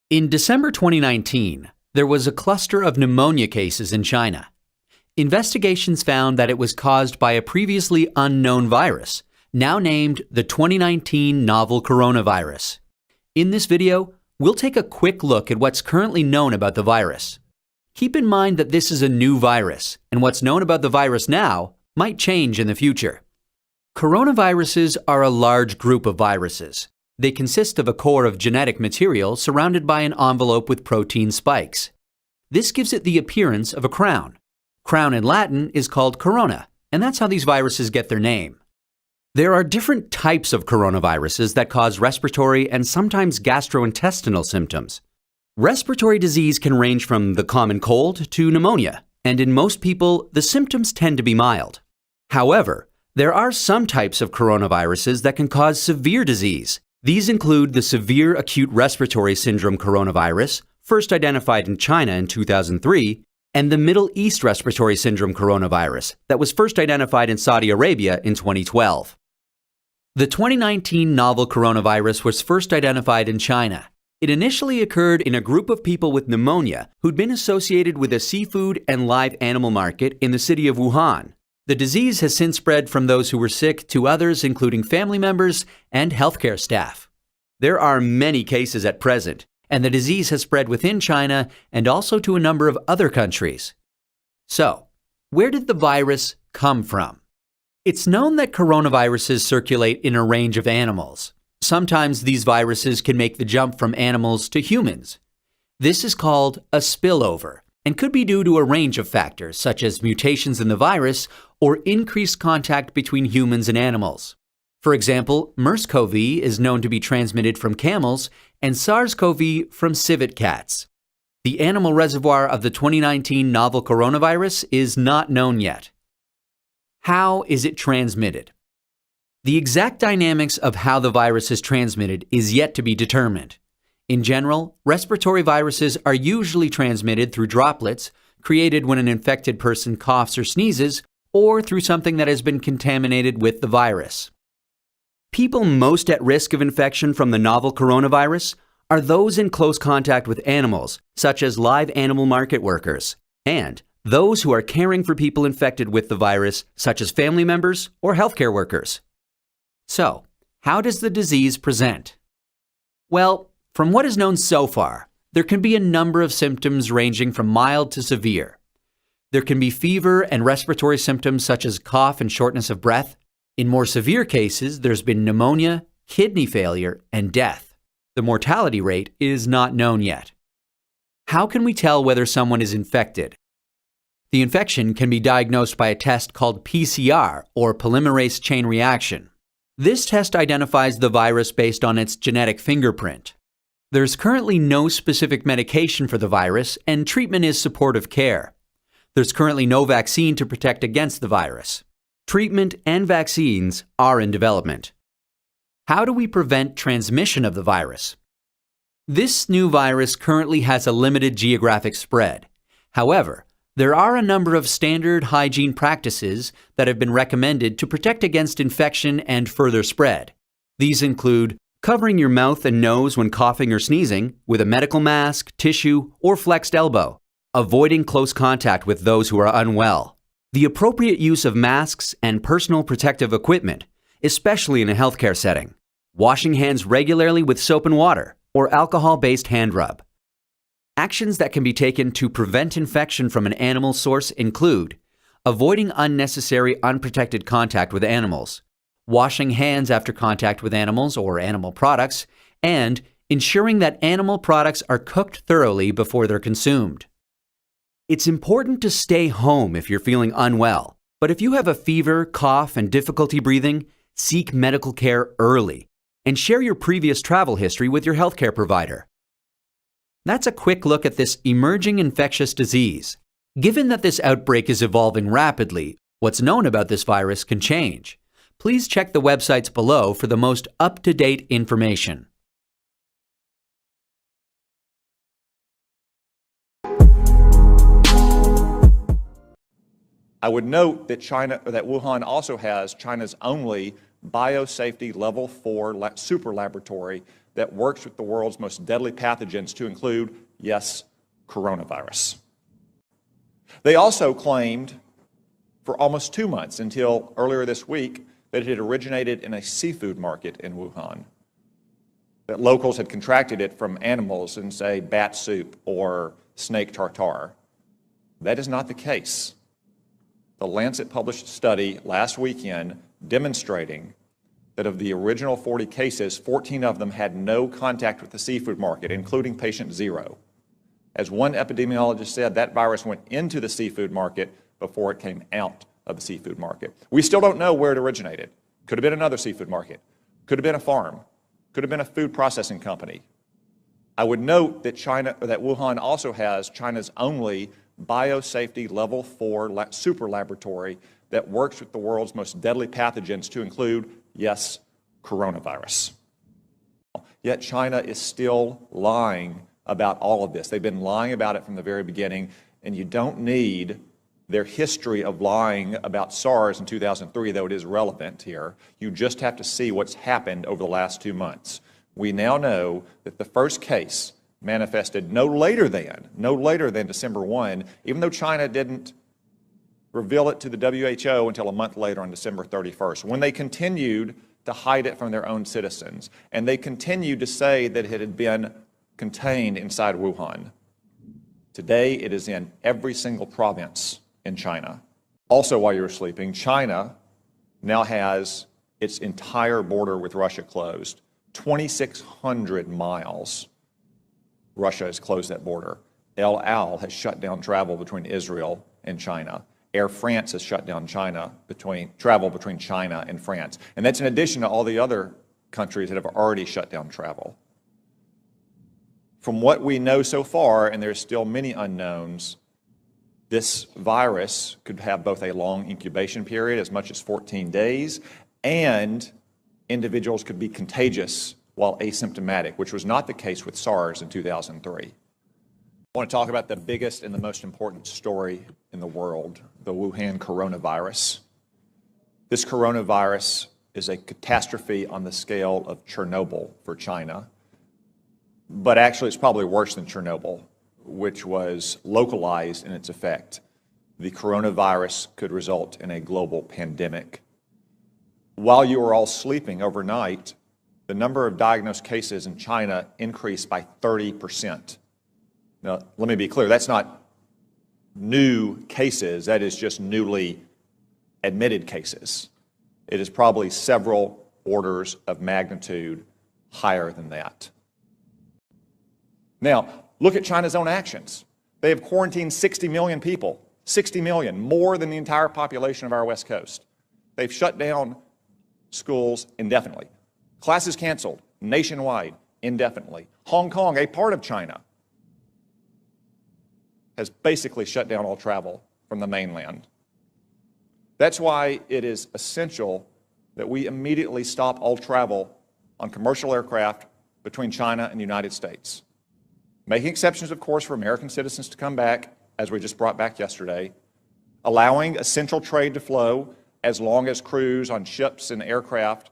In December 2019, there was a cluster of pneumonia cases in China. Investigations found that it was caused by a previously unknown virus, now named the 2019 novel coronavirus. In this video, we'll take a quick look at what's currently known about the virus. Keep in mind that this is a new virus, and what's known about the virus now might change in the future. Coronaviruses are a large group of viruses. They consist of a core of genetic material surrounded by an envelope with protein spikes. This gives it the appearance of a crown. Crown in Latin is called corona, and that's how these viruses get their name. There are different types of coronaviruses that cause respiratory and sometimes gastrointestinal symptoms. Respiratory disease can range from the common cold to pneumonia, and in most people, the symptoms tend to be mild. However, there are some types of coronaviruses that can cause severe disease. These include the severe acute respiratory syndrome coronavirus, first identified in China in 2003, and the Middle East respiratory syndrome coronavirus that was first identified in Saudi Arabia in 2012. The 2019 novel coronavirus was first identified in China. It initially occurred in a group of people with pneumonia who'd been associated with a seafood and live animal market in the city of Wuhan. The disease has since spread from those who were sick to others, including family members and healthcare staff. There are many cases at present, and the disease has spread within China and also to a number of other countries. So, where did the virus come from? It's known that coronaviruses circulate in a range of animals. Sometimes these viruses can make the jump from animals to humans. This is called a spillover and could be due to a range of factors such as mutations in the virus or increased contact between humans and animals. For example, MERS-CoV is known to be transmitted from camels and SARS-CoV from civet cats. The animal reservoir of the 2019 novel coronavirus is not known yet. How is it transmitted? The exact dynamics of how the virus is transmitted is yet to be determined. In general, respiratory viruses are usually transmitted through droplets created when an infected person coughs or sneezes, or through something that has been contaminated with the virus. People most at risk of infection from the novel coronavirus are those in close contact with animals, such as live animal market workers, and those who are caring for people infected with the virus, such as family members or healthcare workers. So, how does the disease present? Well, from what is known so far, there can be a number of symptoms ranging from mild to severe. There can be fever and respiratory symptoms such as cough and shortness of breath. In more severe cases, there's been pneumonia, kidney failure, and death. The mortality rate is not known yet. How can we tell whether someone is infected? The infection can be diagnosed by a test called PCR, or polymerase chain reaction. This test identifies the virus based on its genetic fingerprint. There's currently no specific medication for the virus, and treatment is supportive care. There's currently no vaccine to protect against the virus. Treatment and vaccines are in development. How do we prevent transmission of the virus? This new virus currently has a limited geographic spread. However, there are a number of standard hygiene practices that have been recommended to protect against infection and further spread. These include covering your mouth and nose when coughing or sneezing with a medical mask, tissue, or flexed elbow, avoiding close contact with those who are unwell, the appropriate use of masks and personal protective equipment, especially in a healthcare setting, washing hands regularly with soap and water or alcohol-based hand rub. Actions that can be taken to prevent infection from an animal source include avoiding unnecessary unprotected contact with animals, washing hands after contact with animals or animal products, and ensuring that animal products are cooked thoroughly before they're consumed. It's important to stay home if you're feeling unwell, but if you have a fever, cough, and difficulty breathing, seek medical care early and share your previous travel history with your healthcare provider. That's a quick look at this emerging infectious disease. Given that this outbreak is evolving rapidly, what's known about this virus can change. Please check the websites below for the most up-to-date information. I would note that Wuhan also has China's only biosafety level 4 super laboratory that works with the world's most deadly pathogens, to include, yes, coronavirus. They also claimed for almost 2 months, until earlier this week, that it had originated in a seafood market in Wuhan, that locals had contracted it from animals in, say, bat soup or snake tartare. That is not the case. The Lancet published a study last weekend demonstrating that of the original 40 cases, 14 of them had no contact with the seafood market, including patient 0. As one epidemiologist said, that virus went into the seafood market before it came out of the seafood market. We still don't know where it originated. Could have been another seafood market. Could have been a farm. Could have been a food processing company. I would note that Wuhan also has China's only biosafety level 4 super laboratory that works with the world's most deadly pathogens, to include, yes, coronavirus. Yet China is still lying about all of this. They've been lying about it from the very beginning, and you don't need their history of lying about SARS in 2003, though it is relevant here. You just have to see what's happened over the last 2 months. We now know that the first case manifested no later than December 1, even though China didn't reveal it to the WHO until a month later on December 31st, when they continued to hide it from their own citizens. And they continued to say that it had been contained inside Wuhan. Today, it is in every single province in China. Also, while you were sleeping, China now has its entire border with Russia closed. 2,600 miles. Russia has closed that border. El Al has shut down travel between Israel and China. Air France has shut down travel between China and France. And that's in addition to all the other countries that have already shut down travel. From what we know so far, and there's still many unknowns, this virus could have both a long incubation period, as much as 14 days, and individuals could be contagious while asymptomatic, which was not the case with SARS in 2003. I want to talk about the biggest and the most important story in the world, the Wuhan coronavirus. This coronavirus is a catastrophe on the scale of Chernobyl for China, but actually it's probably worse than Chernobyl, which was localized in its effect. The coronavirus could result in a global pandemic. While you were all sleeping overnight, the number of diagnosed cases in China increased by 30%. Now, let me be clear, that's not new cases, that is just newly admitted cases. It is probably several orders of magnitude higher than that. Now, look at China's own actions. They have quarantined 60 million people, 60 million, more than the entire population of our West Coast. They've shut down schools indefinitely. Classes canceled nationwide indefinitely. Hong Kong, a part of China, has basically shut down all travel from the mainland. That's why it is essential that we immediately stop all travel on commercial aircraft between China and the United States. Making exceptions, of course, for American citizens to come back, as we just brought back yesterday, allowing essential trade to flow as long as crews on ships and aircraft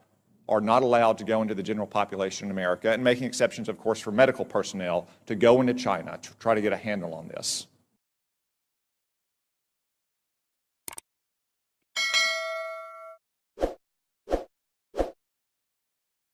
are not allowed to go into the general population in America, and making exceptions, of course, for medical personnel to go into China to try to get a handle on this.